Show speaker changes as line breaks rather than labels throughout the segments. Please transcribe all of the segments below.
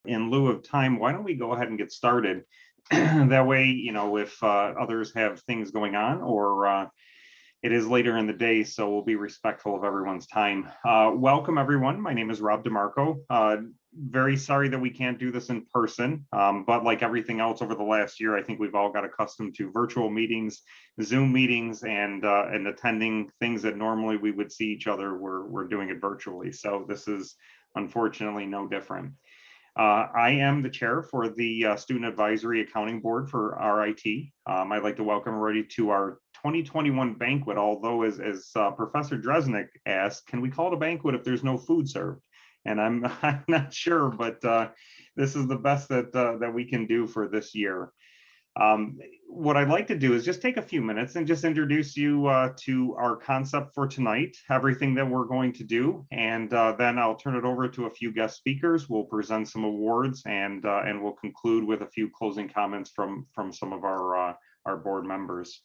in lieu of time, why don't we go ahead and get started? That way, if others have things going on or it is later in the day, so we'll be respectful of everyone's time. Welcome, everyone. My name is Rob DeMarco. Very sorry that we can't do this in person, but like everything else over the last year, I think we've all got accustomed to virtual meetings, Zoom meetings, and attending things that normally we would see each other. We're doing it virtually, so this is unfortunately no different. I am the chair for the Student Advisory Accounting Board for RIT. I'd like to welcome everybody to our 2021 banquet, although as Professor Dresnick asked, can we call it a banquet if there's no food served? And I'm not sure, but this is the best that we can do for this year. What I'd like to do is just take a few minutes and just introduce you to our concept for tonight, everything that we're going to do, and then I'll turn it over to a few guest speakers. We'll present some awards, and we'll conclude with a few closing comments from some of our board members.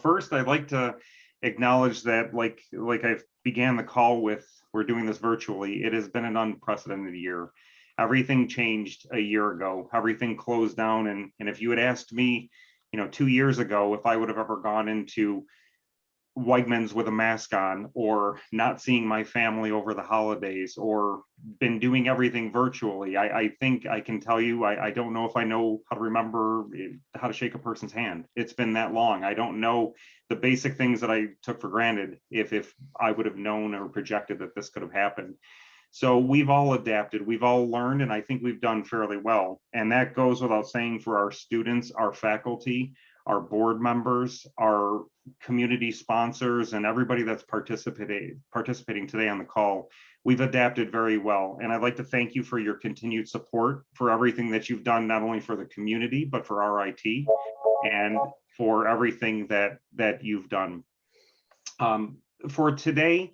First, I'd like to acknowledge that, like I began the call with, we're doing this virtually. It has been an unprecedented year. Everything changed a year ago. Everything closed down. And if you had asked me, 2 years ago, if I would have ever gone into Wegmans with a mask on, or not seeing my family over the holidays, or been doing everything virtually, I think I can tell you, I don't know if I know how to remember how to shake a person's hand. It's been that long. I don't know the basic things that I took for granted if I would have known or projected that this could have happened. So we've all adapted, we've all learned, and I think we've done fairly well. And that goes without saying for our students, our faculty, our board members, our community sponsors, and everybody that's participating today on the call. We've adapted very well. And I'd like to thank you for your continued support, for everything that you've done, not only for the community, but for RIT, and for everything that you've done. For today,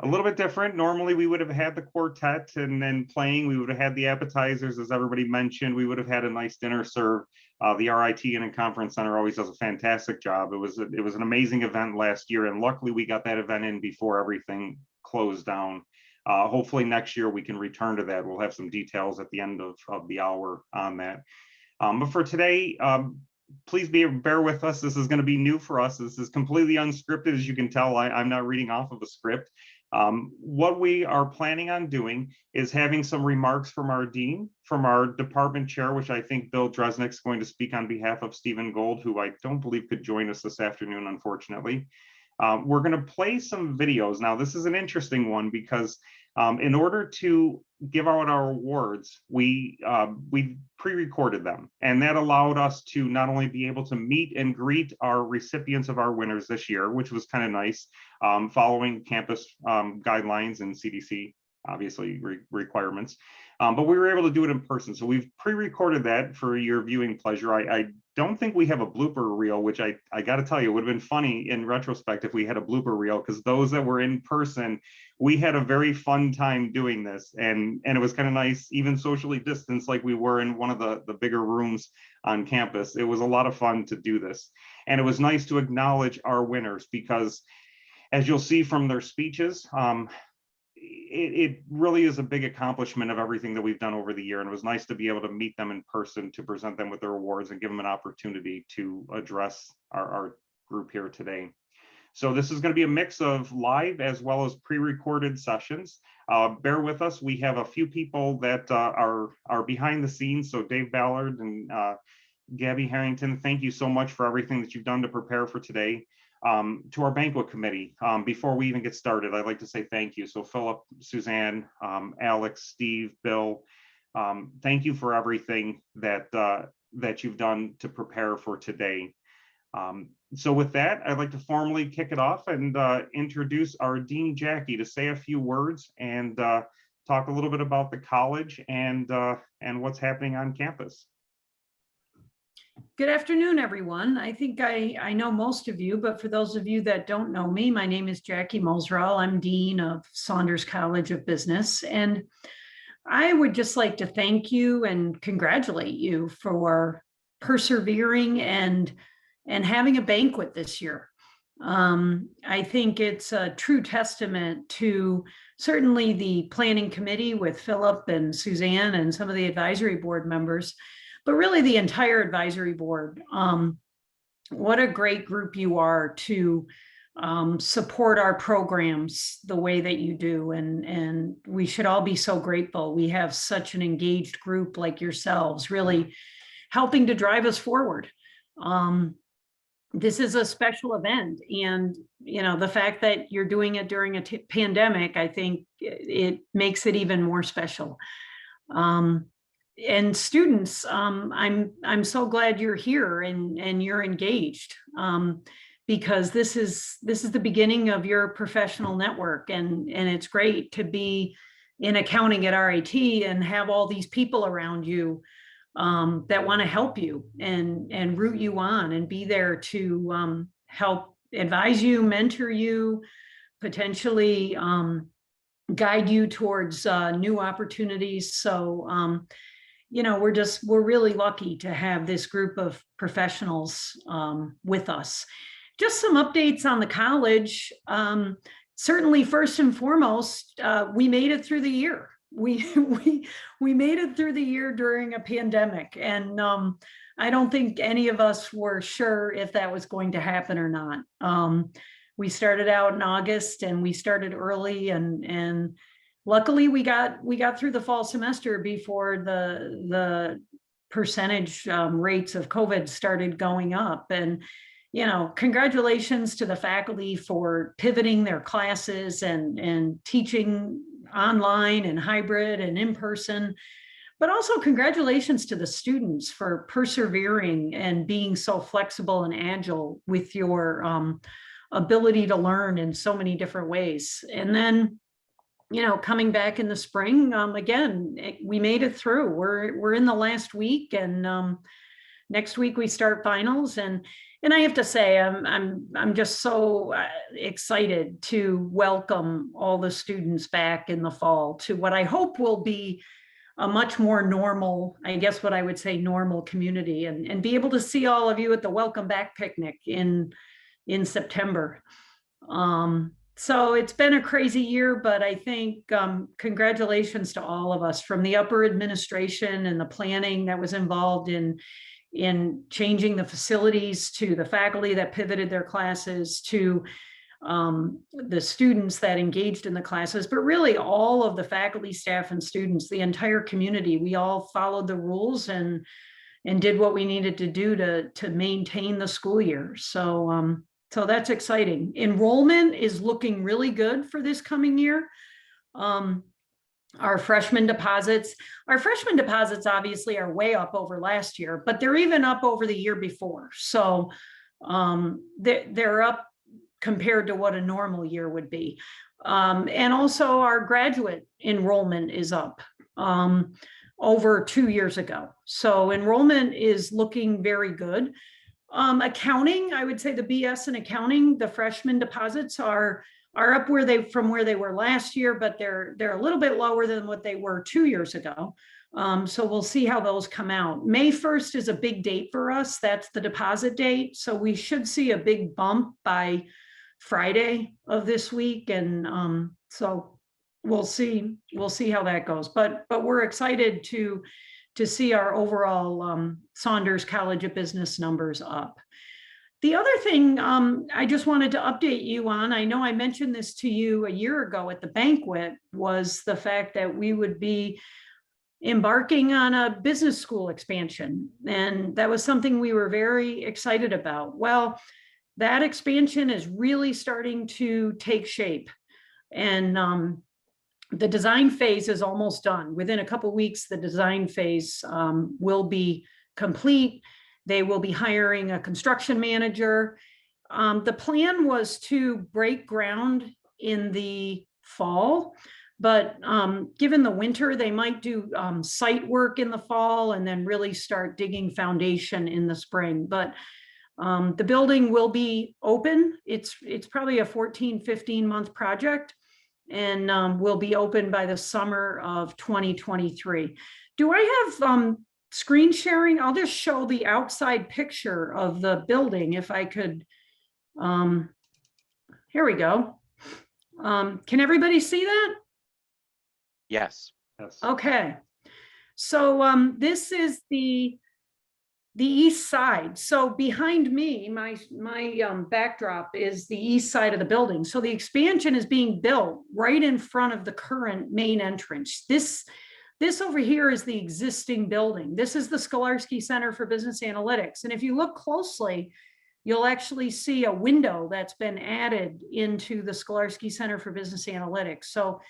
a little bit different. Normally we would have had the quartet and then playing, we would have had the appetizers, as everybody mentioned, we would have had a nice dinner served. The RIT and Conference Center always does a fantastic job. It was an amazing event last year, and luckily we got that event in before everything closed down. Hopefully next year we can return to that. We'll have some details at the end of the hour on that. But for today, please bear with us. This is going to be new for us. This is completely unscripted. As you can tell, I'm not reading off of a script. What we are planning on doing is having some remarks from our dean, from our department chair, which I think Bill Dresnick is going to speak on behalf of Stephen Gold, who I don't believe could join us this afternoon, unfortunately. We're going to play some videos. Now, this is an interesting one because in order to give out our awards, we pre-recorded them, and that allowed us to not only be able to meet and greet our recipients of our winners this year, which was kind of nice, following campus guidelines and CDC, obviously, requirements, but we were able to do it in person. So we've pre-recorded that for your viewing pleasure. I don't think we have a blooper reel, which I got to tell you, it would have been funny in retrospect if we had a blooper reel, because those that were in person, we had a very fun time doing this, and it was kind of nice, even socially distanced like we were in one of the bigger rooms on campus. It was a lot of fun to do this, and it was nice to acknowledge our winners, because as you'll see from their speeches, it really is a big accomplishment of everything that we've done over the year, and it was nice to be able to meet them in person, to present them with their awards and give them an opportunity to address our group here today. So this is going to be a mix of live as well as pre-recorded sessions. Bear with us. We have a few people that are behind the scenes. So Dave Ballard and Gabby Harrington, thank you so much for everything that you've done to prepare for today. To our banquet committee, before we even get started, I'd like to say thank you. So Philip, Suzanne, Alex, Steve, Bill, thank you for everything that you've done to prepare for today. So with that, I'd like to formally kick it off and introduce our Dean Jackie to say a few words and talk a little bit about the college and what's happening on campus.
Good afternoon, everyone. I think I know most of you, but for those of you that don't know me, my name is Jackie Moserall. I'm Dean of Saunders College of Business, and I would just like to thank you and congratulate you for persevering and having a banquet this year. I think it's a true testament to certainly the planning committee with Philip and Suzanne and some of the advisory board members, but really the entire advisory board. What a great group you are to support our programs the way that you do. And we should all be so grateful. We have such an engaged group like yourselves, really helping to drive us forward. This is a special event, and the fact that you're doing it during a pandemic, I think it makes it even more special. And students, I'm so glad you're here and you're engaged, because this is the beginning of your professional network, and it's great to be in accounting at RIT and have all these people around you that want to help you and root you on and be there to help advise you, mentor you, potentially guide you towards new opportunities. So we're really lucky to have this group of professionals with us. Just some updates on the college. Certainly, first and foremost, we made it through the year. We made it through the year during a pandemic, and I don't think any of us were sure if that was going to happen or not. We started out in August, and we started early, and luckily we got through the fall semester before the percentage rates of COVID started going up. And congratulations to the faculty for pivoting their classes and teaching online and hybrid and in person, but also congratulations to the students for persevering and being so flexible and agile with your ability to learn in so many different ways. And then coming back in the spring, again, we made it through. We're in the last week, and next week we start finals. And I have to say, I'm just so excited to welcome all the students back in the fall to what I hope will be a much more normal, I guess what I would say, normal community, and be able to see all of you at the Welcome Back picnic in September. So it's been a crazy year, but I think congratulations to all of us, from the upper administration and the planning that was involved in changing the facilities, to the faculty that pivoted their classes, to the students that engaged in the classes, but really all of the faculty, staff, and students, the entire community. We all followed the rules and did what we needed to do to maintain the school year. So that's exciting. Enrollment is looking really good for this coming year. Our freshman deposits obviously are way up over last year, but they're even up over the year before. So they're up compared to what a normal year would be. And also our graduate enrollment is up over 2 years ago. So enrollment is looking very good. Accounting, I would say the BS and accounting, the freshman deposits are up from where they were last year, but they're a little bit lower than what they were 2 years ago. So we'll see how those come out. May 1st is a big date for us. That's the deposit date. So we should see a big bump by Friday of this week. And so we'll see how that goes. But we're excited to see our overall Saunders College of Business numbers up. The other thing I just wanted to update you on, I know I mentioned this to you a year ago at the banquet, was the fact that we would be embarking on a business school expansion. And that was something we were very excited about. Well, that expansion is really starting to take shape. And the design phase is almost done. Within a couple of weeks, the design phase will be complete. They will be hiring a construction manager. The plan was to break ground in the fall, but given the winter, they might do site work in the fall and then really start digging foundation in the spring. But the building will be open. It's probably a 14, 15-month project, and will be open by the summer of 2023. Do I have screen sharing? I'll just show the outside picture of the building if I could. Here we go. Can everybody see that?
Yes.
Yes.
Okay. So this is the east side. So behind me, my backdrop is the east side of the building. So the expansion is being built right in front of the current main entrance. This over here is the existing building. This is the Scolarsky Center for Business Analytics. And if you look closely, you'll actually see a window that's been added into the Scolarsky Center for Business Analytics. So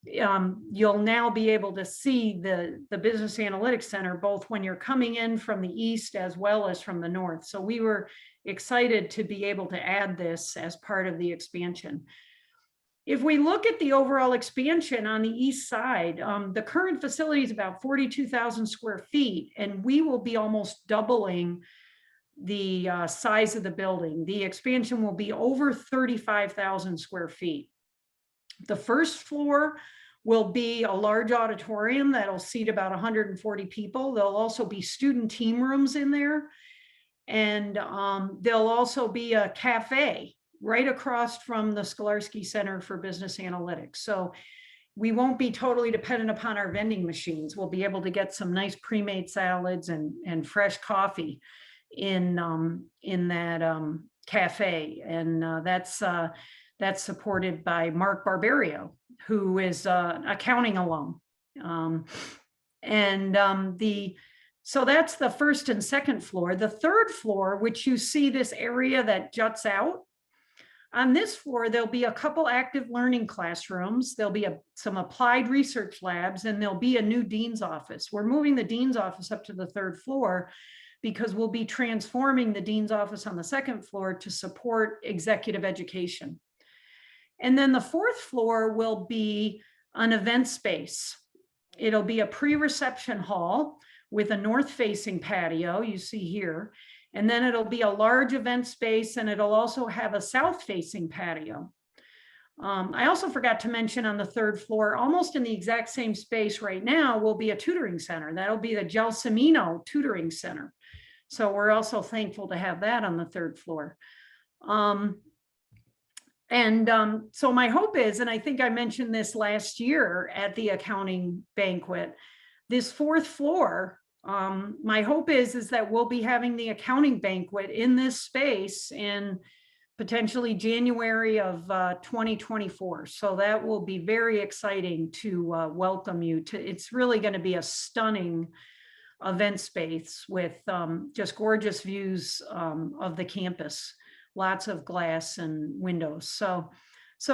you'll now be able to see the Business Analytics Center, both when you're coming in from the east as well as from the north. So we were excited to be able to add this as part of the expansion. If we look at the overall expansion on the east side, the current facility is about 42,000 square feet, and we will be almost doubling the size of the building. The expansion will be over 35,000 square feet. The first floor will be a large auditorium that'll seat about 140 people. There'll also be student team rooms in there. And there'll also be a cafe right across from the Scolarsky Center for Business Analytics. So we won't be totally dependent upon our vending machines. We'll be able to get some nice pre-made salads and fresh coffee in that cafe. And that's supported by Mark Barbario, who is an accounting alum. So that's the first and second floor. The third floor, which you see this area that juts out, on this floor, there'll be a couple active learning classrooms. There'll be some applied research labs, and there'll be a new dean's office. We're moving the dean's office up to the third floor because we'll be transforming the dean's office on the second floor to support executive education. And then the fourth floor will be an event space. It'll be a pre-reception hall with a north-facing patio, you see here. And then it'll be a large event space, and it'll also have a south-facing patio. I also forgot to mention on the third floor, almost in the exact same space right now, will be a tutoring center. That'll be the Cimino Tutoring Center. So we're also thankful to have that on the third floor. So my hope is, and I think I mentioned this last year at the accounting banquet, this fourth floor, my hope is that we'll be having the accounting banquet in this space in potentially January of 2024. So that will be very exciting to welcome you to. It's really going to be a stunning event space with just gorgeous views of the campus. Lots of glass and windows. So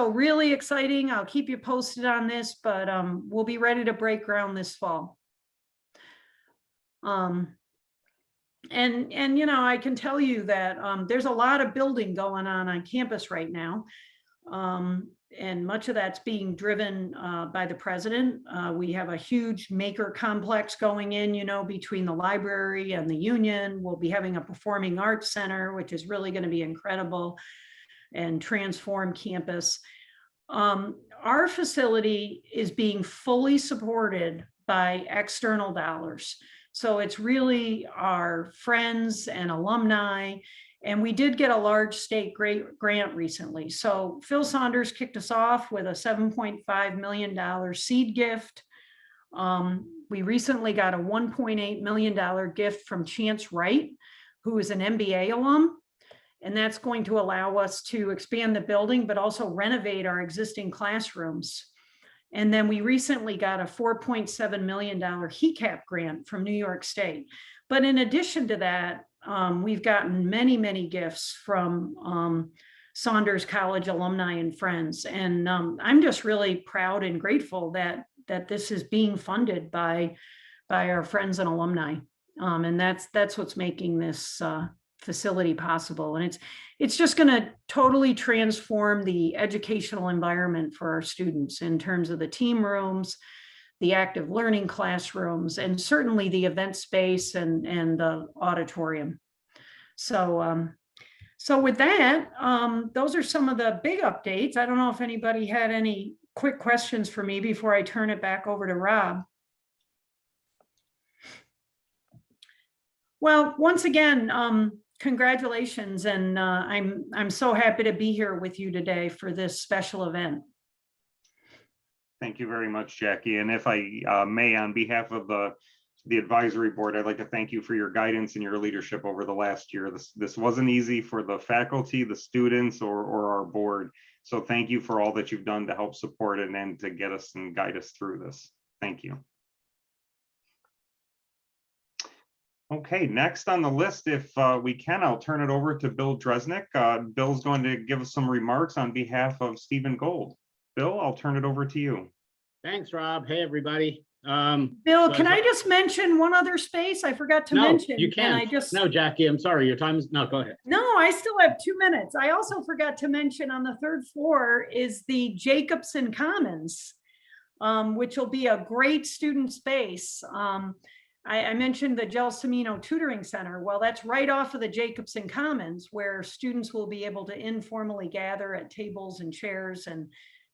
really exciting. I'll keep you posted on this, but we'll be ready to break ground this fall. And you know, I can tell you that there's a lot of building going on campus right now. And much of that's being driven by the president. We have a huge maker complex going in, you know, between the library and the union. We'll be having a performing arts center, which is really going to be incredible and transform campus. Our facility is being fully supported by external dollars. So it's really our friends and alumni. And we did get a large state grant recently. So Phil Saunders kicked us off with a $7.5 million seed gift. We recently got a $1.8 million gift from Chance Wright, who is an MBA alum. And that's going to allow us to expand the building, but also renovate our existing classrooms. And then we recently got a $4.7 million HECAP grant from New York State. But in addition to that, we've gotten many, many gifts from Saunders College alumni and friends. And I'm just really proud and grateful that this is being funded by our friends and alumni. And that's what's making this facility possible. And it's just going to totally transform the educational environment for our students in terms of the team rooms, the active learning classrooms, and certainly the event space and the auditorium. So with that, those are some of the big updates. I don't know if anybody had any quick questions for me before I turn it back over to Rob. Well, once again, congratulations, and I'm so happy to be here with you today for this special event.
Thank you very much, Jackie. And if I may, on behalf of the advisory board, I'd like to thank you for your guidance and your leadership over the last year. This wasn't easy for the faculty, the students, or our board. So thank you for all that you've done to help support it and to get us and guide us through this. Thank you. Okay, next on the list, if we can, I'll turn it over to Bill Dresnick. Bill's going to give us some remarks on behalf of Stephen Gold. Bill, I'll turn it over to you.
Thanks, Rob. Hey, everybody.
Bill, can I just mention one other space I forgot to mention?
You can. No, Jackie, I'm sorry. Your time is, no, go ahead.
No, I still have 2 minutes. I also forgot to mention on the 3rd floor is the Jacobson Commons, which will be a great student space. I mentioned the Cimino Tutoring Center. Well, that's right off of the Jacobson Commons, where students will be able to informally gather at tables and chairs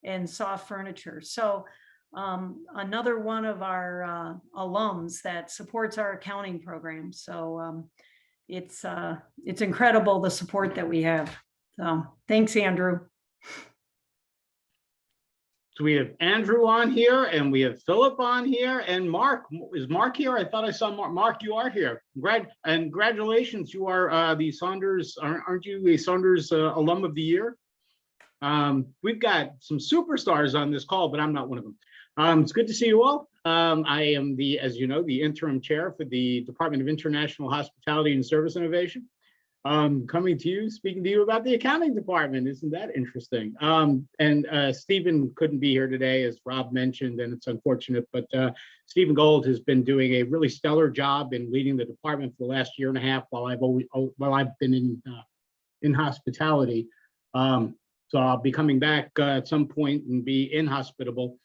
and soft furniture. So another one of our alums that supports our accounting program. So it's incredible the support that we have. So thanks, Andrew.
So we have Andrew on here, and we have Philip on here, and Mark. Is Mark here? I thought I saw Mark. Mark, you are here. Congratulations. You are the Saunders, aren't you a Saunders alum of the year? We've got some superstars on this call, but I'm not one of them. It's good to see you all. I am as you know, the interim chair for the Department of International Hospitality and Service Innovation. Coming to you, speaking to you about the accounting department. Isn't that interesting? And Stephen couldn't be here today, as Rob mentioned, and it's unfortunate, but Stephen Gold has been doing a really stellar job in leading the department for the last 1.5 years while I've been in hospitality. So I'll be coming back at some point and be inhospitable.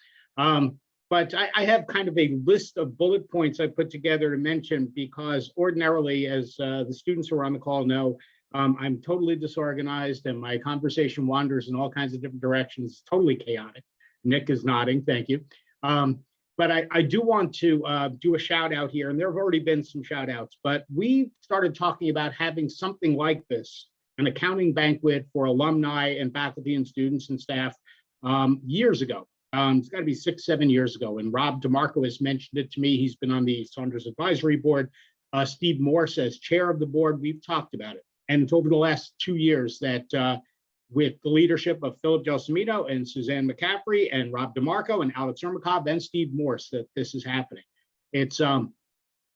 But I have kind of a list of bullet points I put together to mention, because ordinarily, as the students who are on the call know, I'm totally disorganized and my conversation wanders in all kinds of different directions, totally chaotic. Nick is nodding, thank you. But I do want to do a shout out here, and there have already been some shout outs, but we started talking about having something like this, an accounting banquet for alumni and faculty and students and staff years ago. It's got to be 6-7 years ago. And Rob DeMarco has mentioned it to me. He's been on the Saunders Advisory Board. Steve Morse, as chair of the board, we've talked about it. And it's over the last 2 years that with the leadership of Philip Cimino and Suzanne Mccaffrey and Rob DeMarco and Alex Ermakov and Steve Morse, that this is happening. It's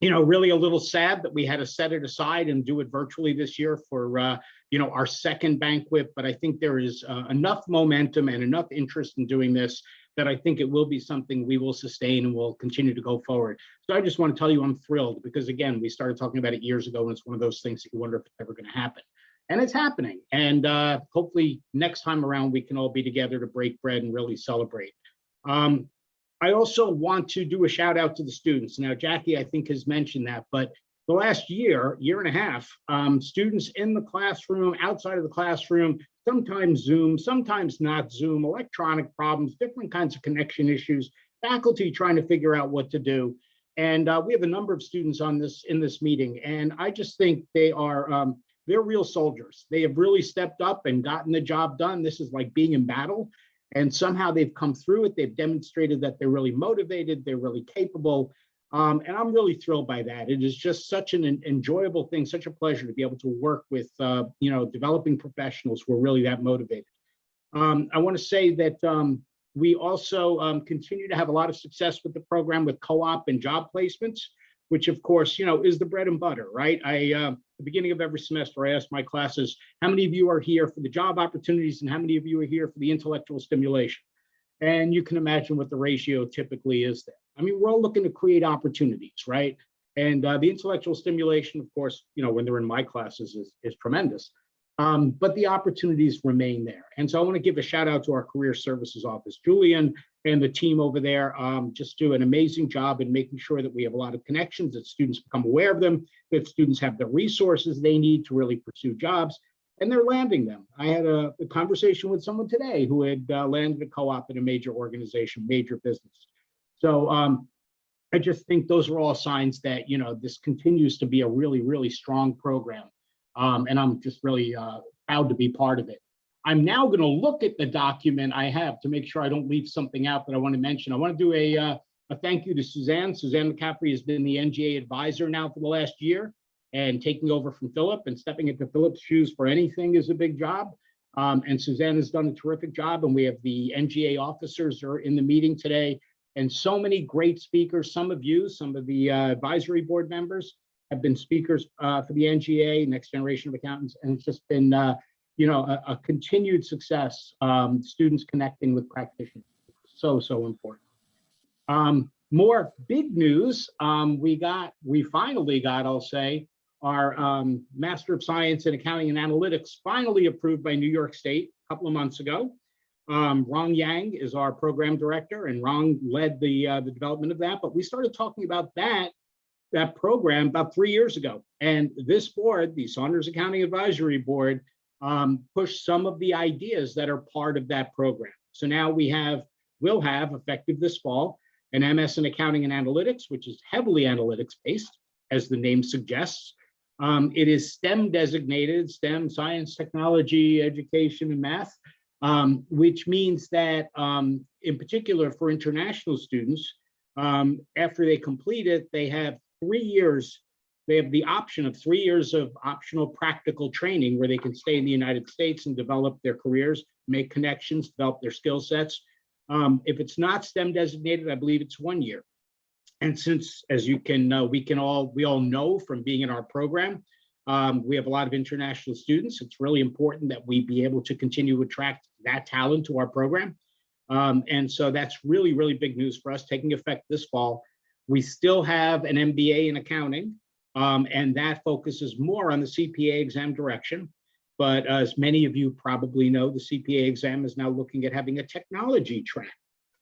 really a little sad that we had to set it aside and do it virtually this year for our second banquet. But I think there is enough momentum and enough interest in doing this that I think it will be something we will sustain and will continue to go forward. So I just want to tell you I'm thrilled, because again, we started talking about it years ago, and it's one of those things that you wonder if it's ever going to happen. And it's happening. And hopefully next time around, we can all be together to break bread and really celebrate. I also want to do a shout out to the students. Now, Jackie, I think, has mentioned that, but the last year and a half, students in the classroom, outside of the classroom, sometimes Zoom, sometimes not Zoom, electronic problems, different kinds of connection issues, faculty trying to figure out what to do. And we have a number of students in this meeting, and I just think they're real soldiers. They have really stepped up and gotten the job done. This is like being in battle, and somehow they've come through it. They've demonstrated that they're really motivated, they're really capable. And I'm really thrilled by that. It is just such an enjoyable thing, such a pleasure to be able to work with, developing professionals who are really that motivated. I want to say that we also continue to have a lot of success with the program with co-op and job placements, which of course, is the bread and butter, right? At the beginning of every semester, I ask my classes, how many of you are here for the job opportunities and how many of you are here for the intellectual stimulation? And you can imagine what the ratio typically is there. I mean, we're all looking to create opportunities, right? And the intellectual stimulation, of course, when they're in my classes is tremendous. But the opportunities remain there. And so I want to give a shout out to our career services office. Julian and the team over there just do an amazing job in making sure that we have a lot of connections, that students become aware of them, that students have the resources they need to really pursue jobs, and they're landing them. I had a conversation with someone today who had landed a co-op in a major organization, major business. So I just think those are all signs that, this continues to be a really, really strong program. And I'm just really proud to be part of it. I'm now going to look at the document I have to make sure I don't leave something out that I want to mention. I want to do a thank you to Suzanne. Suzanne Mccaffrey has been the NGA advisor now for the last year, and taking over from Philip, and stepping into Philip's shoes for anything is a big job. And Suzanne has done a terrific job, and we have the NGA officers are in the meeting today, and so many great speakers. Some of the advisory board members have been speakers for the NGA, Next Generation of Accountants, and it's just been a continued success. Students connecting with practitioners, so important. More big news. We finally got, I'll say, our Master of Science in Accounting and Analytics finally approved by New York State a couple of months ago. Rong Yang is our program director, and Rong led the development of that. But we started talking about that program about 3 years ago. And this board, the Saunders Accounting Advisory Board, pushed some of the ideas that are part of that program. So now we'll have, effective this fall, an MS in Accounting and Analytics, which is heavily analytics based, as the name suggests. It is STEM designated, STEM, science, technology, education, and math, which means that in particular for international students, after they complete it, they have 3 years. They have the option of 3 years of optional practical training where they can stay in the United States and develop their careers, make connections, develop their skill sets. If it's not STEM designated, I believe it's 1 year. And since, as you can know, we all know from being in our program, we have a lot of international students. It's really important that we be able to continue to attract that talent to our program. And so that's really, really big news for us, taking effect this fall. We still have an MBA in accounting, and that focuses more on the CPA exam direction. But as many of you probably know, the CPA exam is now looking at having a technology track.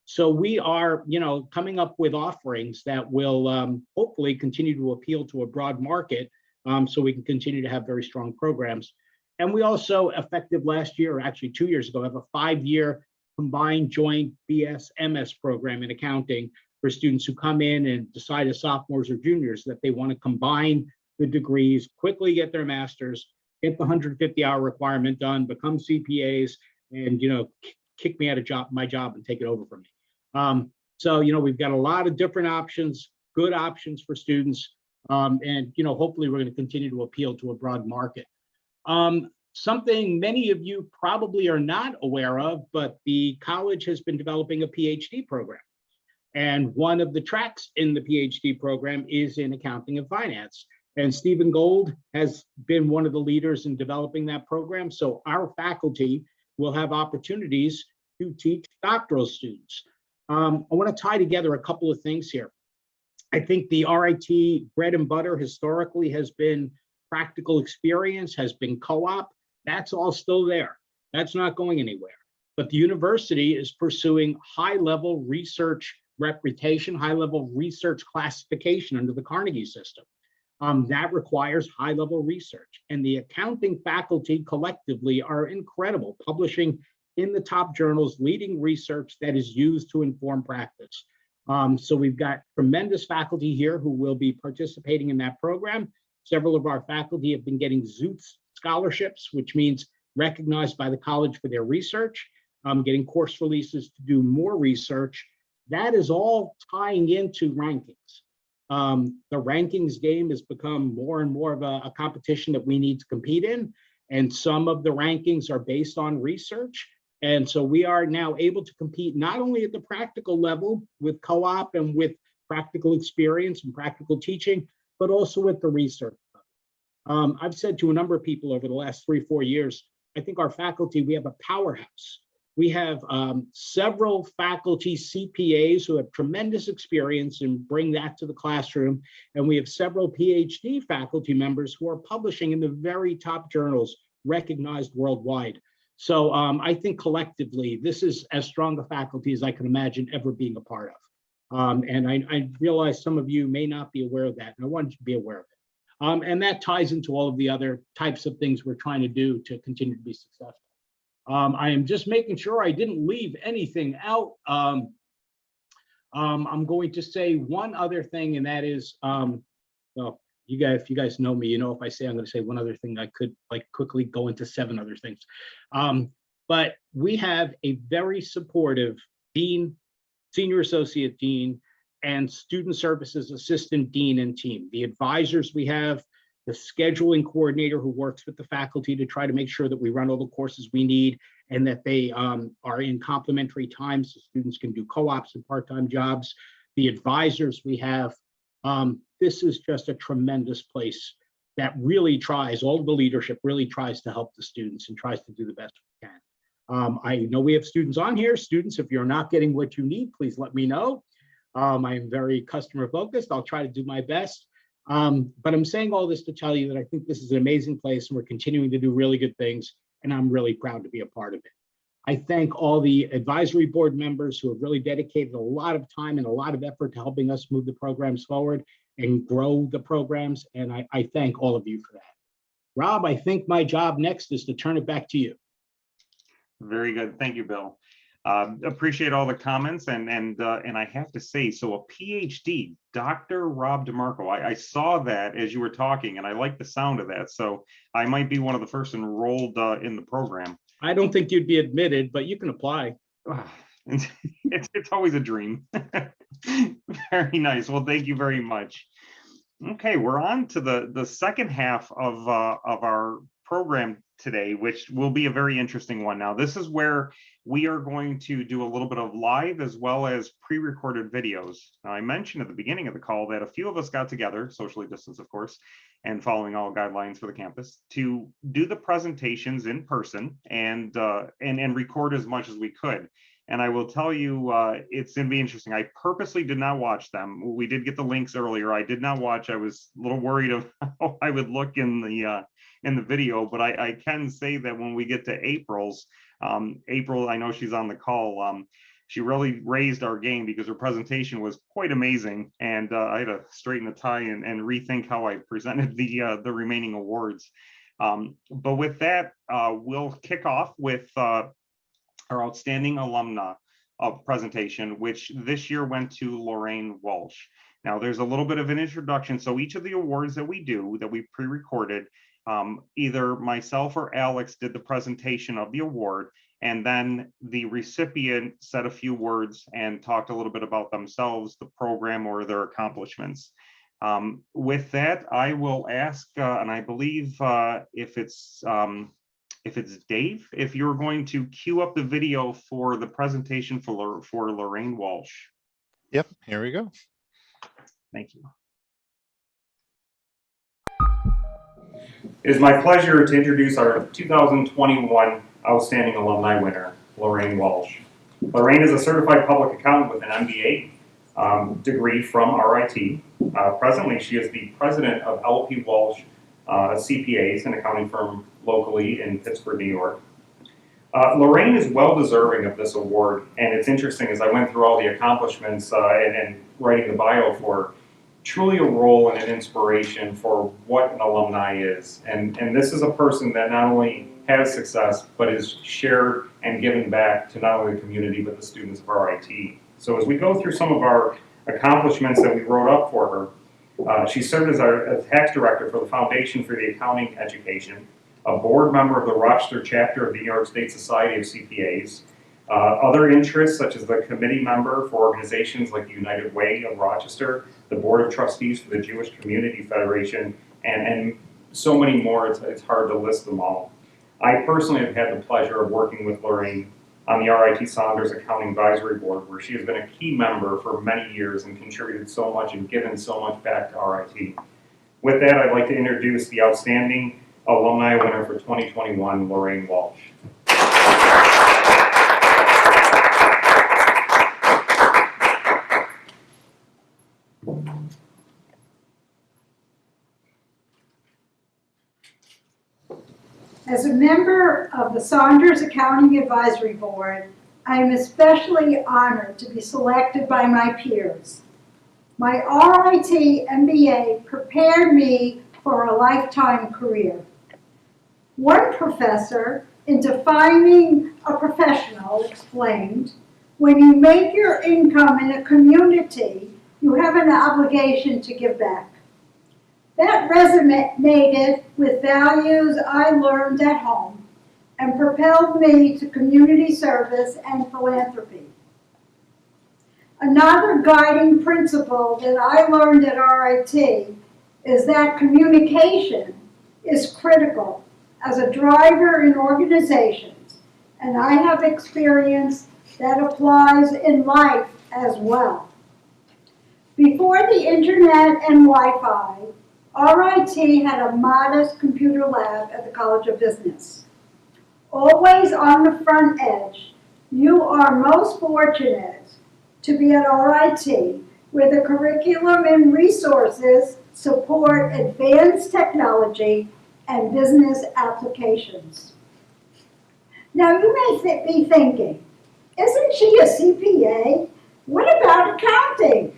So we are, coming up with offerings that will hopefully continue to appeal to a broad market, so we can continue to have very strong programs. And we also, effective last year, or actually 2 years ago, have a 5-year combined joint BS MS program in accounting for students who come in and decide as sophomores or juniors that they want to combine the degrees, quickly get their master's, get the 150-hour requirement done, become CPAs, and kick me out of my job and take it over from me. So we've got a lot of different options, good options for students, and hopefully we're going to continue to appeal to a broad market. Something many of you probably are not aware of, but the college has been developing a PhD program. And one of the tracks in the PhD program is in accounting and finance. And Stephen Gold has been one of the leaders in developing that program. So our faculty will have opportunities to teach doctoral students. I want to tie together a couple of things here. I think the RIT bread and butter historically has been practical experience, has been co-op. That's all still there. That's not going anywhere. But the university is pursuing high-level research reputation, high-level research classification under the Carnegie system. That requires high-level research. And the accounting faculty collectively are incredible, publishing in the top journals, leading research that is used to inform practice. So we've got tremendous faculty here who will be participating in that program. Several of our faculty have been getting Zoot scholarships, which means recognized by the college for their research, getting course releases to do more research. That is all tying into rankings. The rankings game has become more and more of a competition that we need to compete in. And some of the rankings are based on research. And so we are now able to compete not only at the practical level with co-op and with practical experience and practical teaching, but also at the research. I've said to a number of people over the last 3-4 years, I think our faculty, we have a powerhouse. We have several faculty CPAs who have tremendous experience and bring that to the classroom. And we have several PhD faculty members who are publishing in the very top journals recognized worldwide. So I think collectively, this is as strong a faculty as I can imagine ever being a part of. And I realize some of you may not be aware of that, and I wanted you to be aware of it. And that ties into all of the other types of things we're trying to do to continue to be successful. I am just making sure I didn't leave anything out. I'm going to say one other thing, and that is, well, if you guys know me, if I say I'm going to say one other thing, I could quickly go into 7 other things. but we have a very supportive dean, senior associate dean, and student services assistant dean and team. The advisors we have, the scheduling coordinator who works with the faculty to try to make sure that we run all the courses we need and that they are in complementary times so students can do co-ops and part-time jobs. The advisors we have, this is just a tremendous place that really tries, all of the leadership really tries to help the students and tries to do the best we can. I know we have students on here. Students, if you're not getting what you need, please let me know. I am very customer focused. I'll try to do my best. But I'm saying all this to tell you that I think this is an amazing place and we're continuing to do really good things, and I'm really proud to be a part of it. I thank all the advisory board members who have really dedicated a lot of time and a lot of effort to helping us move the programs forward and grow the programs, and I thank all of you for that. Rob, I think my job next is to turn it back to you.
Very good. Thank you, Bill. Appreciate all the comments, and I have to say, so a PhD, Dr. Rob DeMarco, I saw that as you were talking, and I like the sound of that. So I might be one of the first enrolled in the program.
I don't think you'd be admitted, but you can apply.
It's always a dream. Very nice. Well, thank you very much. Okay, we're on to the second half of our program today, which will be a very interesting one. Now, this is where we are going to do a little bit of live as well as pre-recorded videos. Now, I mentioned at the beginning of the call that a few of us got together, socially distanced, of course, and following all guidelines for the campus, to do the presentations in person and record as much as we could. And I will tell you, it's going to be interesting. I purposely did not watch them. We did get the links earlier. I did not watch. I was a little worried of how I would look in the video, but I can say that when we get to April's, April, I know she's on the call. She really raised our game because her presentation was quite amazing, and I had to straighten the tie and rethink how I presented the remaining awards. But with that, we'll kick off with our outstanding alumna presentation, which this year went to Lorraine Walsh. Now, there's a little bit of an introduction. So each of the awards that we do, that we pre-recorded, either myself or Alex did the presentation of the award, and then the recipient said a few words and talked a little bit about themselves, the program, or their accomplishments. With that, I will ask, and I believe if it's Dave, if you're going to queue up the video for the presentation for Lorraine Walsh.
Yep, here we go.
Thank you. It is my pleasure to introduce our 2021 Outstanding Alumni winner, Lorraine Walsh. Lorraine is a certified public accountant with an MBA degree from RIT. Presently, she is the president of LP Walsh CPAs, an accounting firm locally in Pittsburgh, New York. Lorraine is well deserving of this award, and it's interesting as I went through all the accomplishments and writing the bio for her, truly a role and an inspiration for what an alumni is. And this is a person that not only has success, but is shared and given back to not only the community, but the students of RIT. So as we go through some of our accomplishments that we wrote up for her, she served as our tax director for the Foundation for the Accounting Education, a board member of the Rochester chapter of the New York State Society of CPAs, other interests such as the committee member for organizations like the United Way of Rochester, the Board of Trustees for the Jewish Community Federation, and so many more. It's hard to list them all. I personally have had the pleasure of working with Lorraine on the RIT Saunders Accounting Advisory Board, where she has been a key member for many years and contributed so much and given so much back to RIT. With that, I'd like to introduce the outstanding alumni winner for 2021, Lorraine Walsh.
As a member of the Saunders Accounting Advisory Board, I am especially honored to be selected by my peers. My RIT MBA prepared me for a lifetime career. One professor, in defining a professional, explained, when you make your income in a community, you have an obligation to give back. That resonated with values I learned at home and propelled me to community service and philanthropy. Another guiding principle that I learned at RIT is that communication is critical as a driver in organizations, and I have experience that applies in life as well. Before the internet and Wi-Fi, RIT had a modest computer lab at the College of Business. Always on the front edge, you are most fortunate to be at RIT, where the curriculum and resources support advanced technology and business applications. Now you may be thinking, isn't she a CPA? What about accounting?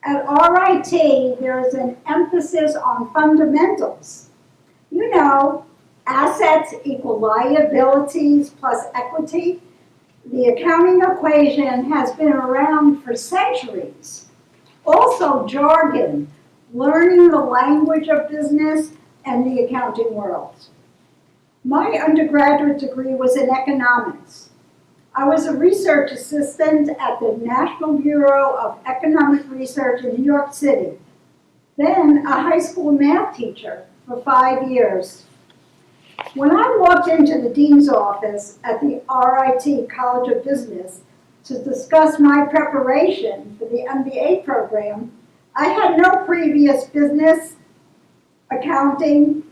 At RIT, there is an emphasis on fundamentals. You know, assets equal liabilities plus equity. The accounting equation has been around for centuries. Also jargon, learning the language of business and the accounting world. My undergraduate degree was in economics. I was a research assistant at the National Bureau of Economic Research in New York City, then a high school math teacher for 5 years. When I walked into the dean's office at the RIT College of Business to discuss my preparation for the MBA program, I had no previous business, accounting,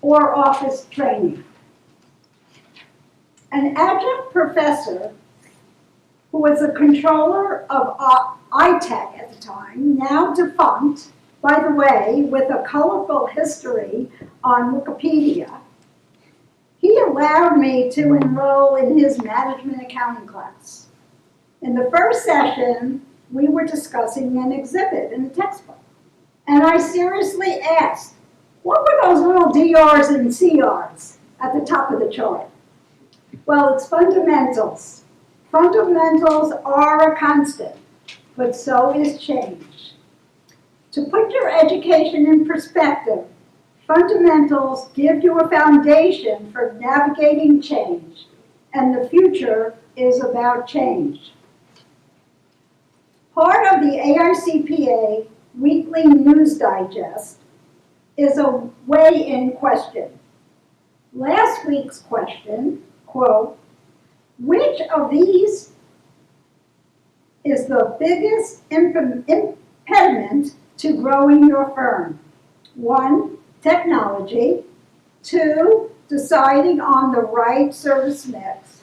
or office training. An adjunct professor who was a controller of ITech at the time, now defunct, by the way, with a colorful history on Wikipedia, he allowed me to enroll in his management accounting class. In the first session, we were discussing an exhibit in the textbook. And I seriously asked, what were those little DRs and CRs at the top of the chart? Well, it's fundamentals. Fundamentals are a constant, but so is change. To put your education in perspective, fundamentals give you a foundation for navigating change, and the future is about change. Part of the AICPA Weekly News Digest is a weigh-in question. Last week's question, quote, which of these is the biggest impediment to growing your firm? 1, technology. 2, deciding on the right service mix.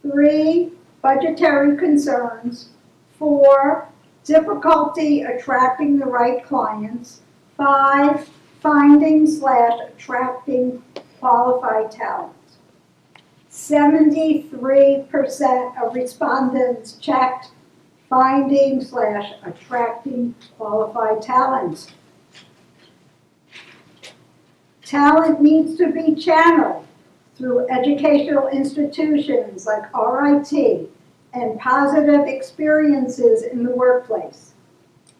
3, budgetary concerns. 4, difficulty attracting the right clients. 5, finding/attracting qualified talent. 73% of respondents checked finding/attracting qualified talent. Talent needs to be channeled through educational institutions like RIT and positive experiences in the workplace.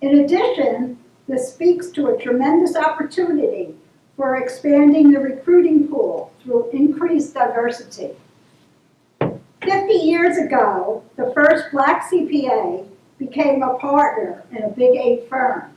In addition, this speaks to a tremendous opportunity for expanding the recruiting pool through increased diversity. 50 years ago, the first Black CPA became a partner in a Big 8 firm.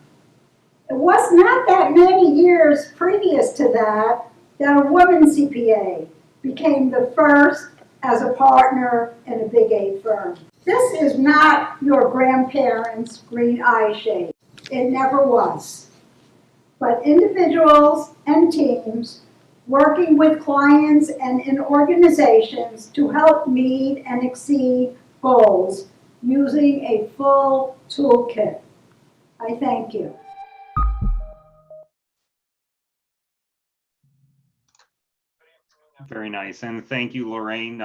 It was not that many years previous to that a woman CPA became the first as a partner in a Big 8 firm. This is not your grandparents' green eye shade. It never was. But individuals and teams working with clients and in organizations to help meet and exceed goals using a full toolkit. I thank you.
Very nice. And thank you, Lorraine.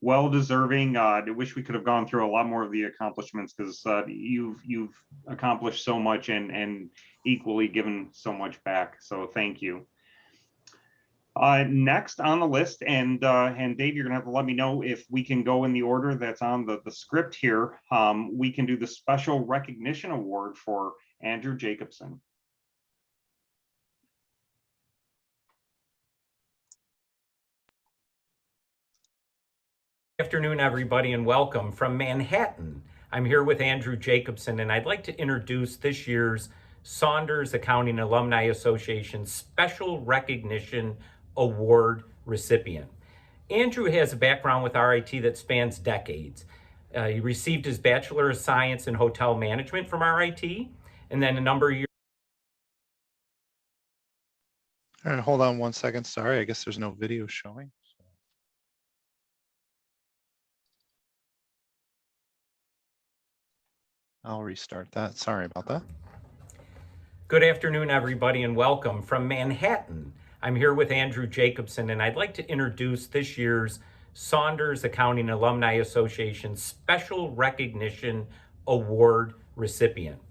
Well deserving. I wish we could have gone through a lot more of the accomplishments because you've accomplished so much and equally given so much back. So thank you. Next on the list, and Dave, you're gonna have to let me know if we can go in the order that's on the script here. We can do the Special Recognition Award for Andrew Jacobson.
Good afternoon, everybody, and welcome from Manhattan. I'm here with Andrew Jacobson, and I'd like to introduce this year's Saunders Accounting Alumni Association Special Recognition Award recipient. Andrew has a background with RIT that spans decades. He received his Bachelor of Science in Hotel Management from RIT, and then a number of years.
All right, hold on one second. Sorry, I guess there's no video showing. I'll restart that. Sorry about that.
Good afternoon, everybody, and welcome from Manhattan. I'm here with Andrew Jacobson, and I'd like to introduce this year's Saunders Accounting Alumni Association Special Recognition Award recipient.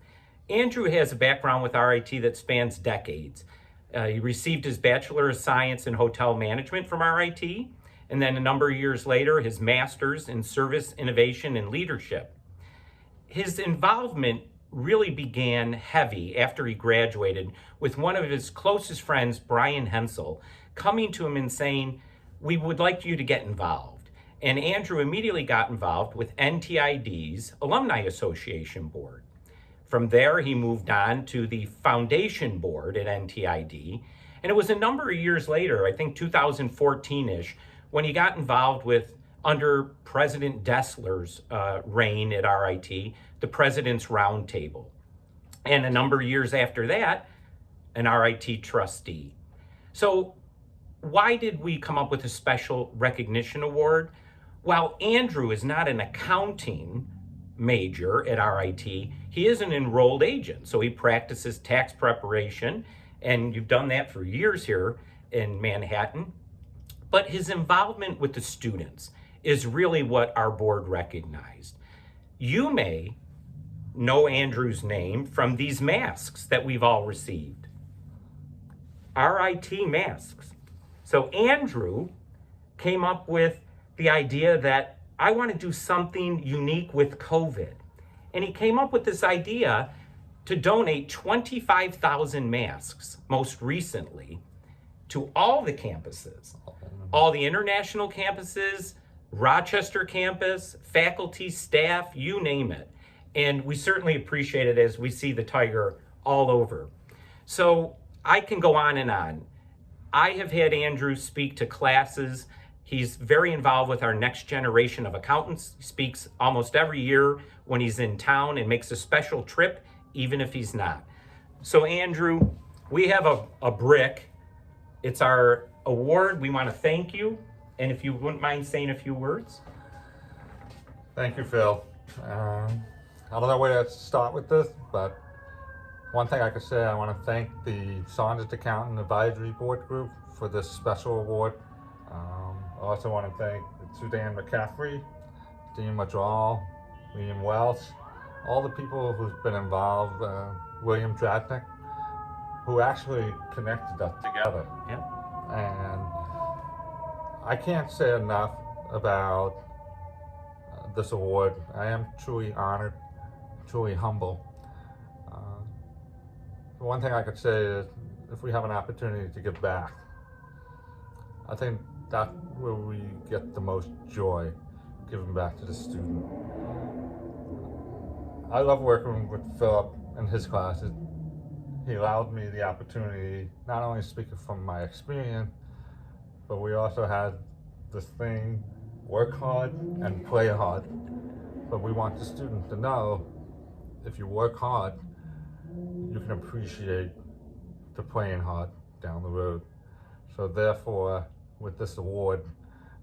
Andrew has a background with RIT that spans decades. He received his Bachelor of Science in Hotel Management from RIT, and then a number of years later, his Master's in Service Innovation and Leadership. His involvement really began heavy after he graduated, with one of his closest friends, Brian Hensel, coming to him and saying, "We would like you to get involved." And Andrew immediately got involved with NTID's Alumni Association Board. From there, he moved on to the Foundation Board at NTID. And it was a number of years later, I think 2014-ish, when he got involved with, under President Dessler's reign at RIT, the President's Roundtable. And a number of years after that, an RIT trustee. So why did we come up with a special recognition award? While Andrew is not an accounting major at RIT, he is an enrolled agent. So he practices tax preparation, and you've done that for years here in Manhattan. But his involvement with the students is really what our board recognized. You may know Andrew's name from these masks that we've all received. RIT masks. So Andrew came up with the idea that I want to do something unique with COVID. And he came up with this idea to donate 25,000 masks, most recently, to all the campuses, all the international campuses, Rochester campus, faculty, staff, you name it. And we certainly appreciate it as we see the tiger all over. So I can go on and on. I have had Andrew speak to classes. He's very involved with our next generation of accountants. He speaks almost every year when he's in town and makes a special trip, even if he's not. So Andrew, we have a brick. It's our award. We want to thank you. And if you wouldn't mind saying a few words.
Thank you, Phil. I don't know where to start with this, but one thing I could say, I want to thank the Saunders Accountant Advisory Board Group for this special award. I also want to thank Suzanne Mccaffrey, Dean Moserall, Lorraine Walsh, all the people who've been involved, William Dratnick, who actually connected us together.
Yeah.
And I can't say enough about this award. I am truly honored, truly humble. The one thing I could say is if we have an opportunity to give back, I think that's where we get the most joy, giving back to the student. I love working with Philip and his classes. He allowed me the opportunity, not only speaking from my experience, but we also had this thing, work hard and play hard. But we want the student to know, if you work hard, you can appreciate the playing hard down the road. So therefore, with this award,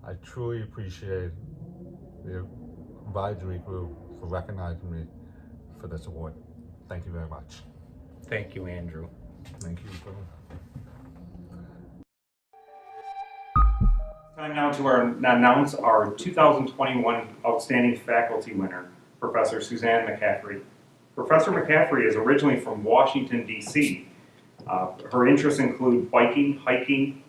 I truly appreciate the advisory group for recognizing me for this award. Thank you very much.
Thank you, Andrew.
Thank you, Phil.
Time now to announce our 2021 Outstanding Faculty winner, Professor Suzanne Mccaffrey. Professor Mccaffrey is originally from Washington, D.C. Her interests include biking, hiking,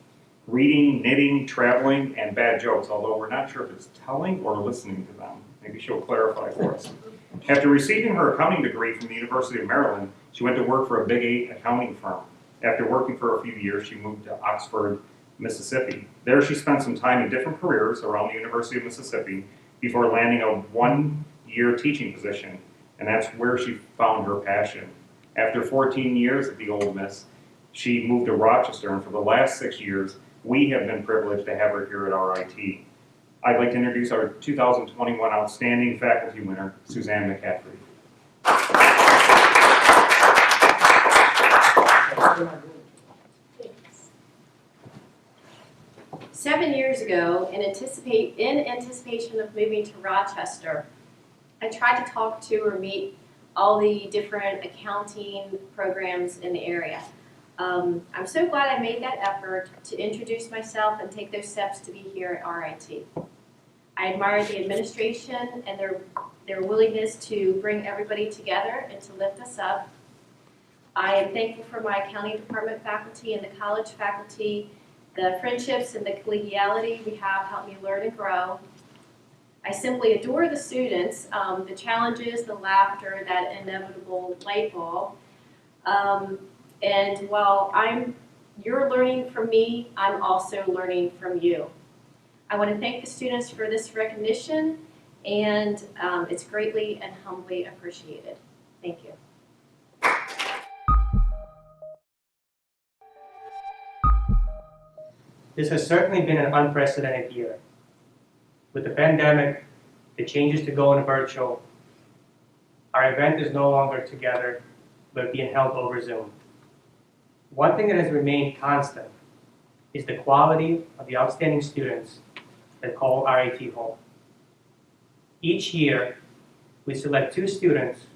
reading, knitting, traveling, and bad jokes, although we're not sure if it's telling or listening to them. Maybe she'll clarify for us. After receiving her accounting degree from the University of Maryland, she went to work for a Big 8 accounting firm. After working for a few years, she moved to Oxford, Mississippi. There she spent some time in different careers around the University of Mississippi before landing a one-year teaching position, and that's where she found her passion. After 14 years at the Ole Miss, she moved to Rochester, and for the last 6 years, we have been privileged to have her here at RIT. I'd like to introduce our 2021 Outstanding Faculty winner, Suzanne Mccaffrey.
7 years ago, in anticipation of moving to Rochester, I tried to talk to or meet all the different accounting programs in the area. I'm so glad I made that effort to introduce myself and take those steps to be here at RIT. I admire the administration and their willingness to bring everybody together and to lift us up. I am thankful for my accounting department faculty and the college faculty. The friendships and the collegiality we have helped me learn and grow. I simply adore the students, the challenges, the laughter, that inevitable light bulb. And while you're learning from me, I'm also learning from you. I want to thank the students for this recognition, and it's greatly and humbly appreciated. Thank you.
This has certainly been an unprecedented year. With the pandemic, the changes to going virtual, our event is no longer together, but being held over Zoom. One thing that has remained constant is the quality of the outstanding students that call RIT home. Each year, we select 2 students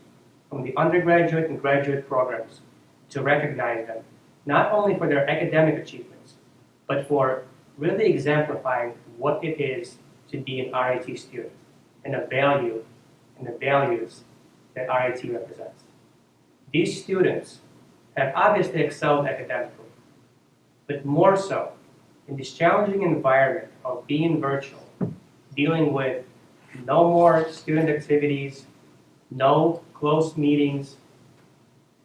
from the undergraduate and graduate programs to recognize them, not only for their academic achievements, but for really exemplifying what it is to be an RIT student and the value and the values that RIT represents. These students have obviously excelled academically, but more so in this challenging environment of being virtual, dealing with no more student activities, no closed meetings.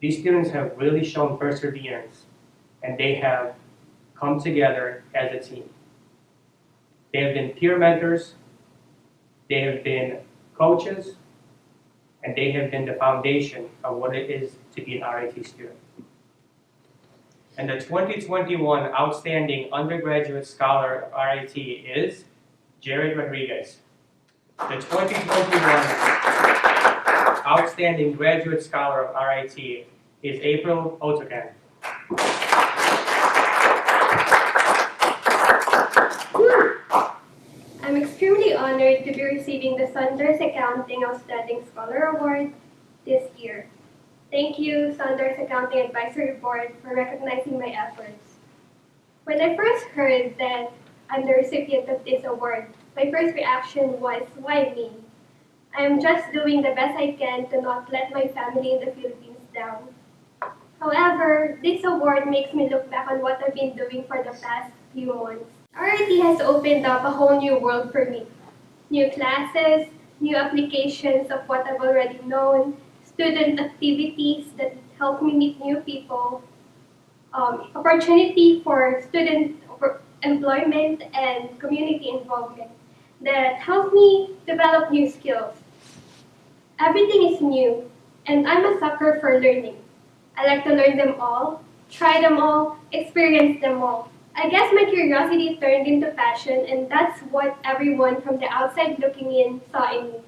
These students have really shown perseverance, and they have come together as a team. They have been peer mentors, they have been coaches, and they have been the foundation of what it is to be an RIT student. And the 2021 Outstanding Undergraduate Scholar of RIT is Jared Rodriguez. The 2021 Outstanding Graduate Scholar of RIT is April Otokan.
I'm extremely honored to be receiving the Saunders Accounting Outstanding Scholar Award this year. Thank you, Saunders Accounting Advisory Board, for recognizing my efforts. When I first heard that I'm the recipient of this award, my first reaction was, why me? I am just doing the best I can to not let my family in the Philippines down. However, this award makes me look back on what I've been doing for the past few months. RIT has opened up a whole new world for me. New classes, new applications of what I've already known, student activities that help me meet new people, opportunity for student employment and community involvement that help me develop new skills. Everything is new, and I'm a sucker for learning. I like to learn them all, try them all, experience them all. I guess my curiosity turned into passion, and that's what everyone from the outside looking in saw in me.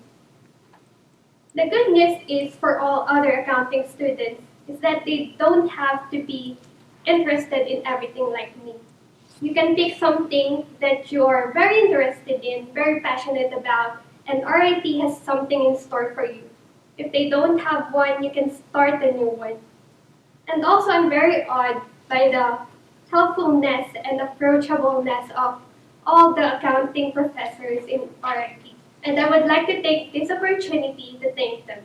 The good news is for all other accounting students is that they don't have to be interested in everything like me. You can pick something that you are very interested in, very passionate about, and RIT has something in store for you. If they don't have one, you can start a new one. And also, I'm very awed by the helpfulness and approachableness of all the accounting professors in RIT. And I would like to take this opportunity to thank them.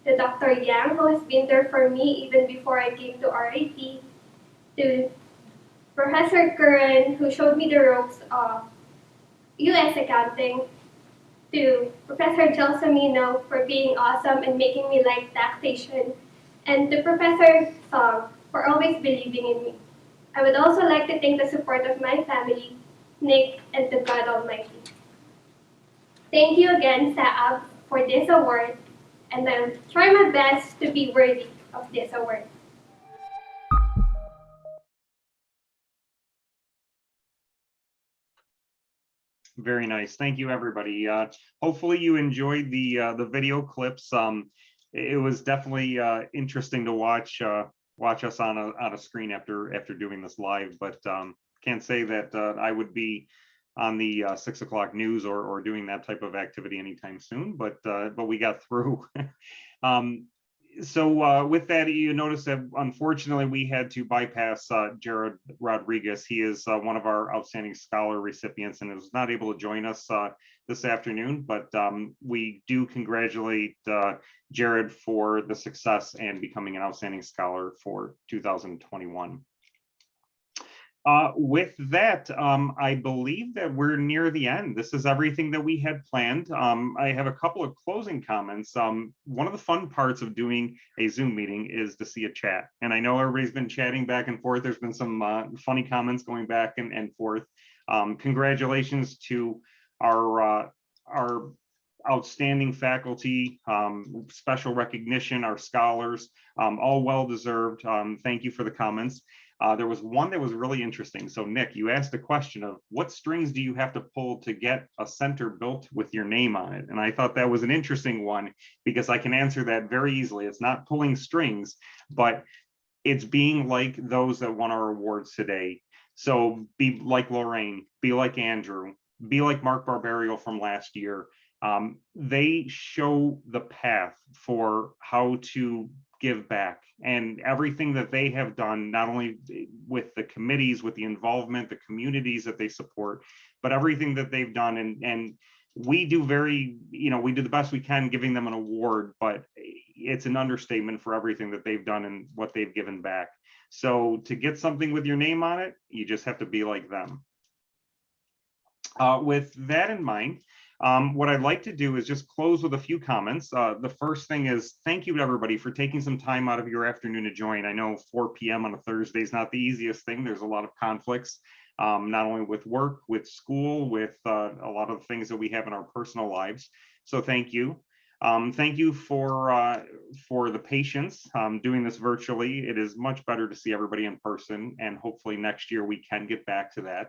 To Dr. Yang, who has been there for me even before I came to RIT, to Professor Curran, who showed me the ropes of US accounting, to Professor Cimino for being awesome and making me like taxation, and to Professor Song for always believing in me. I would also like to thank the support of my family, Nick, and to God Almighty. Thank you again, Saab, for this award, and I'll try my best to be worthy of this award.
Very nice. Thank you, everybody. Hopefully you enjoyed the video clips. It was definitely interesting to watch us on a screen after doing this live, but can't say that I would be on the 6 o'clock news or doing that type of activity anytime soon, but we got through. So with that, you notice that unfortunately we had to bypass Jared Rodriguez. He is one of our outstanding scholar recipients and was not able to join us this afternoon, but we do congratulate Jared for the success and becoming an outstanding scholar for 2021. With that, I believe that we're near the end. This is everything that we had planned. I have a couple of closing comments. One of the fun parts of doing a Zoom meeting is to see a chat. And I know everybody's been chatting back and forth. There's been some funny comments going back and forth. Congratulations to our outstanding faculty, special recognition, our scholars, all well-deserved. Thank you for the comments. There was one that was really interesting. So Nick, you asked a question of what strings do you have to pull to get a center built with your name on it? And I thought that was an interesting one because I can answer that very easily. It's not pulling strings, but it's being like those that won our awards today. So be like Lorraine, be like Andrew, be like Mark Barbario from last year. They show the path for how to give back, and everything that they have done, not only with the committees, with the involvement, the communities that they support, but everything that they've done. And we do we do the best we can giving them an award, but it's an understatement for everything that they've done and what they've given back. So to get something with your name on it, you just have to be like them. With that in mind, what I'd like to do is just close with a few comments. The first thing is thank you to everybody for taking some time out of your afternoon to join. I know 4 p.m. on a Thursday is not the easiest thing. There's a lot of conflicts, not only with work, with school, with a lot of things that we have in our personal lives. So thank you. Thank you for the patience doing this virtually. It is much better to see everybody in person, and hopefully next year we can get back to that.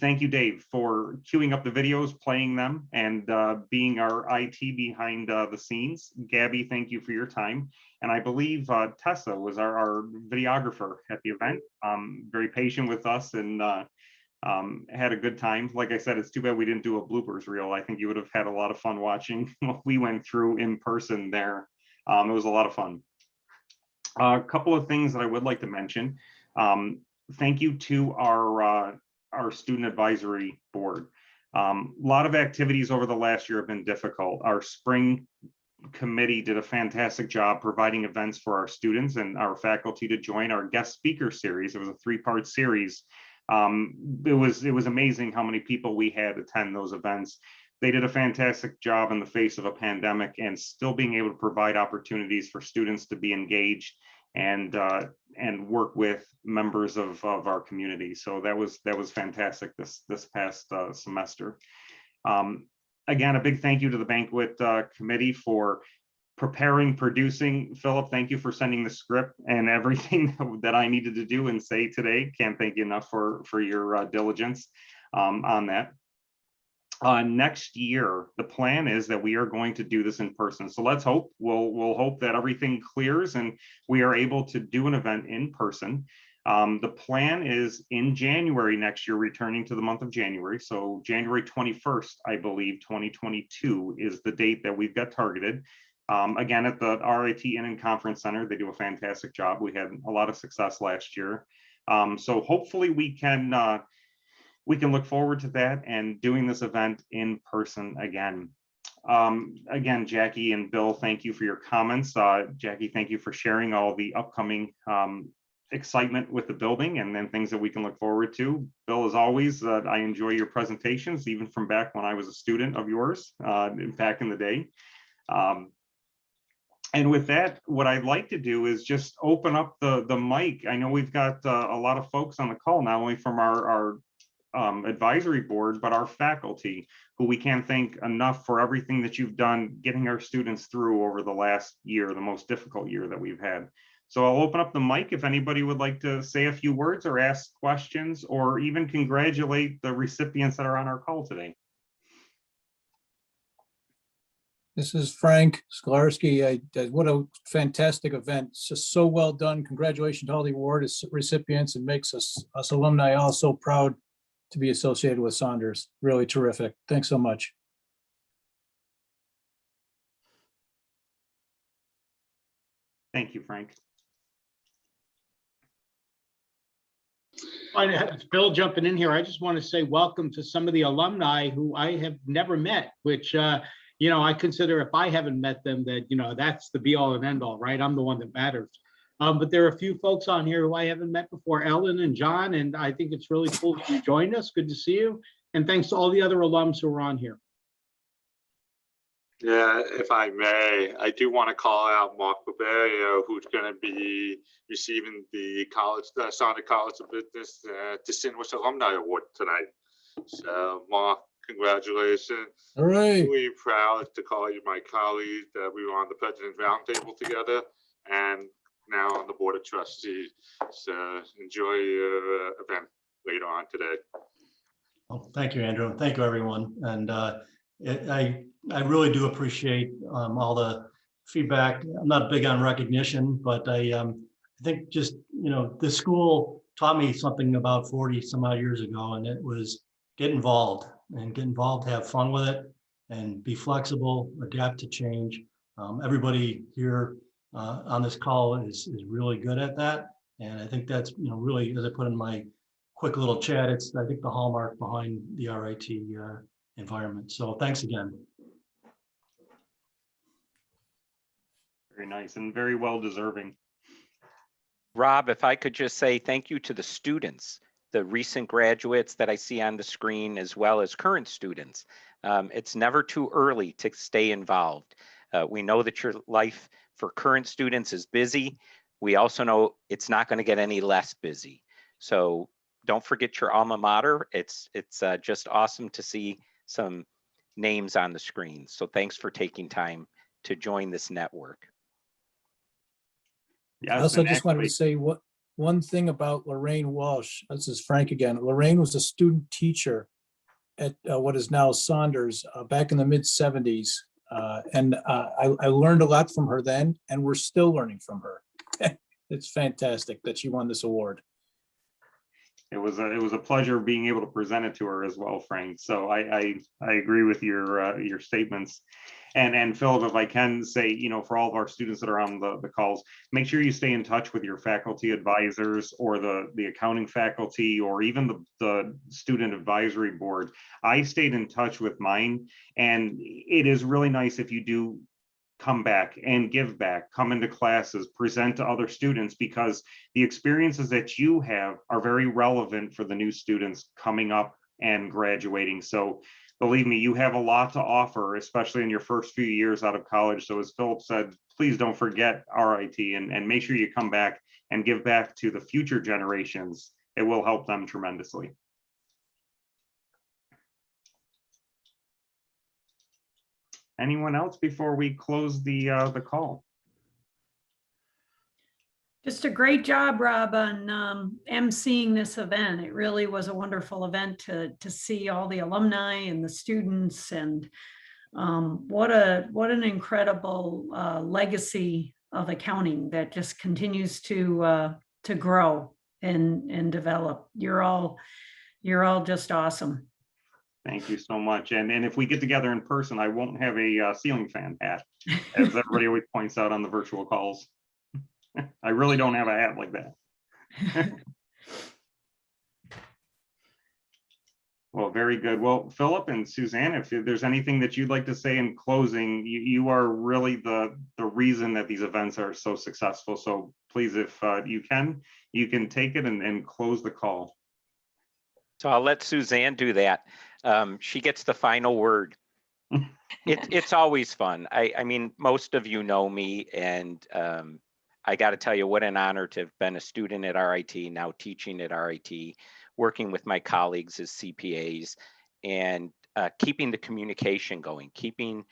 Thank you, Dave, for queuing up the videos, playing them, and being our IT behind the scenes. Gabby, thank you for your time. And I believe Tessa was our videographer at the event, very patient with us and had a good time. Like I said, it's too bad we didn't do a bloopers reel. I think you would have had a lot of fun watching what we went through in person there. It was a lot of fun. A couple of things that I would like to mention. Thank you to our student advisory board. A lot of activities over the last year have been difficult. Our spring committee did a fantastic job providing events for our students and our faculty to join our guest speaker series. It was a 3-part series. It was amazing how many people we had attend those events. They did a fantastic job in the face of a pandemic and still being able to provide opportunities for students to be engaged and work with members of our community. So that was fantastic this past semester. Again, a big thank you to the banquet committee for preparing, producing. Philip, thank you for sending the script and everything that I needed to do and say today. Can't thank you enough for your diligence on that. Next year, the plan is that we are going to do this in person. So let's hope, we'll hope that everything clears and we are able to do an event in person. The plan is in January next year, returning to the month of January. So January 21st, I believe, 2022 is the date that we've got targeted. Again, at the RIT Inn and Conference Center, they do a fantastic job. We had a lot of success last year. So hopefully we can look forward to that and doing this event in person again. Again, Jackie and Bill, thank you for your comments. Jackie, thank you for sharing all the upcoming excitement with the building and then things that we can look forward to. Bill, as always, I enjoy your presentations, even from back when I was a student of yours, back in the day. And with that, what I'd like to do is just open up the mic. I know we've got a lot of folks on the call, not only from our advisory board, but our faculty, who we can't thank enough for everything that you've done getting our students through over the last year, the most difficult year that we've had. So I'll open up the mic if anybody would like to say a few words or ask questions or even congratulate the recipients that are on our call today.
This is Frank Scolarsky. What a fantastic event. It's just so well done. Congratulations to all the award recipients. It makes us alumni all so proud to be associated with Saunders. Really terrific. Thanks so much.
Thank you, Frank.
Bill jumping in here. I just want to say welcome to some of the alumni who I have never met, which, you know, I consider if I haven't met them that, you know, that's the be all and end all, right? I'm the one that matters. But there are a few folks on here who I haven't met before, Ellen and John, and I think it's really cool that you joined us. Good to see you. And thanks to all the other alums who are on here.
Yeah, if I may, I do want to call out Mark Barberio, who's going to be receiving the Saunders College of Business Distinguished Alumni Award tonight. So, Mark, congratulations.
All right.
Really proud to call you my colleague. We were on the President's Roundtable together and now on the Board of Trustees. So, enjoy your event later on today.
Well, thank you, Andrew. Thank you, everyone. And I really do appreciate all the feedback. I'm not big on recognition, but I think just, you know, this school taught me something about 40 some odd years ago, and it was get involved, have fun with it, and be flexible, adapt to change. Everybody here on this call is really good at that. And I think that's, you know, really, as I put in my quick little chat, it's, I think, the hallmark behind the RIT environment. So thanks again.
Very nice and very well deserving.
Rob, if I could just say thank you to the students, the recent graduates that I see on the screen, as well as current students. It's never too early to stay involved. We know that your life for current students is busy. We also know it's not going to get any less busy. So don't forget your alma mater. It's just awesome to see some names on the screen. So thanks for taking time to join this network.
Yes,
I also just wanted
actually,
to say one thing about Lorraine Walsh. This is Frank again. Lorraine was a student teacher at what is now Saunders back in the mid 70s. And I learned a lot from her then, and we're still learning from her. It's fantastic that she won this award.
it was a pleasure being able to present it to her as well, Frank. So I agree with your statements. And Philip, if I can say, you know, for all of our students that are on the calls, make sure you stay in touch with your faculty advisors or the accounting faculty or even the student advisory board. I stayed in touch with mine, and it is really nice if you do come back and give back, come into classes, present to other students, because the experiences that you have are very relevant for the new students coming up and graduating. So believe me, you have a lot to offer, especially in your first few years out of college. So as Philip said, please don't forget RIT and make sure you come back and give back to the future generations. It will help them tremendously. Anyone else before we close the call?
Just a great job, Rob, on emceeing this event. It really was a wonderful event to see all the alumni and the students, and what an incredible legacy of accounting that just continues to grow and develop. You're all just awesome.
Thank you so much. And if we get together in person, I won't have a ceiling fan hat, as everybody always points out on the virtual calls. I really don't have a hat like that. Well, very good. Well, Philip and Suzanne, if there's anything that you'd like to say in closing, you are really the reason that these events are so successful. So please, if you can take it and close the call.
So I'll let Suzanne do that. She gets the final word. It's always fun. I mean, most of you know me, and I got to tell you what an honor to have been a student at RIT, now teaching at RIT, working with my colleagues as CPAs, and keeping the communication going, keeping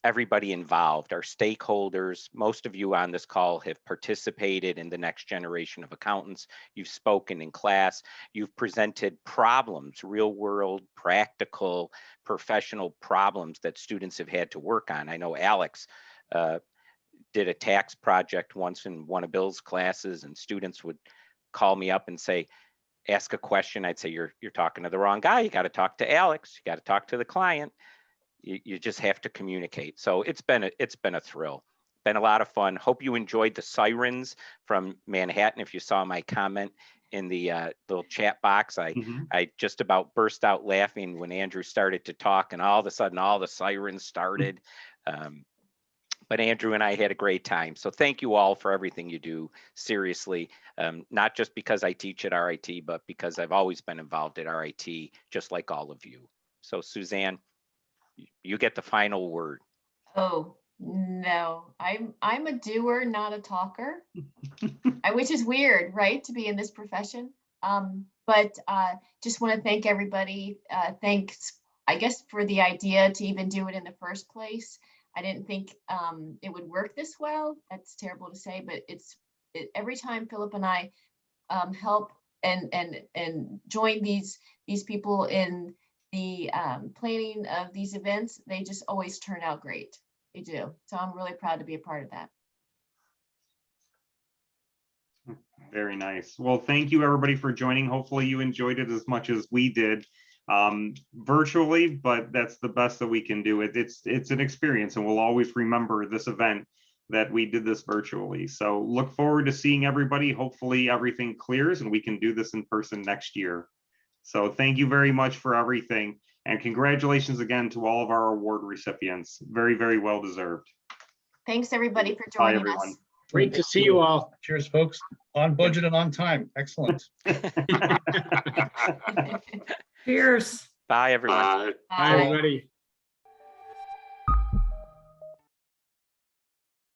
everybody involved, our stakeholders. Most of you on this call have participated in the next generation of accountants. You've spoken in class. You've presented problems, real world, practical, professional problems that students have had to work on. I know Alex did a tax project once in one of Bill's classes, and students would call me up and say, ask a question. I'd say, you're talking to the wrong guy. You got to talk to Alex. You got to talk to the client. You just have to communicate. So it's been a thrill, been a lot of fun. Hope you enjoyed the sirens from Manhattan. If you saw my comment in the little chat box, I just about burst out laughing when Andrew started to talk, and all of a sudden all the sirens started. But Andrew and I had a great time. So thank you all for everything you do, seriously, not just because I teach at RIT, but because I've always been involved at RIT, just like all of you. So Suzanne, you get the final word.
Oh, no, I'm a doer, not a talker, which is weird, right? To be in this profession. But just want to thank everybody. Thanks, I guess, for the idea to even do it in the first place. I didn't think it would work this well. That's terrible to say, but every time Philip and I help and join these people in the planning of these events, they just always turn out great. They do. So I'm really proud to be a part of that.
Very nice. Well, thank you everybody for joining. Hopefully you enjoyed it as much as we did virtually, but that's the best that we can do. It's an experience, and we'll always remember this event that we did this virtually. So look forward to seeing everybody. Hopefully everything clears and we can do this in person next year. So thank you very much for everything. And congratulations again to all of our award recipients. Very, very well deserved.
Thanks everybody for
Bye,
joining
everyone.
us.
Great to see you all.
Cheers, folks. On budget and on time. Excellent.
Cheers.
Bye, everyone.
Bye, everybody.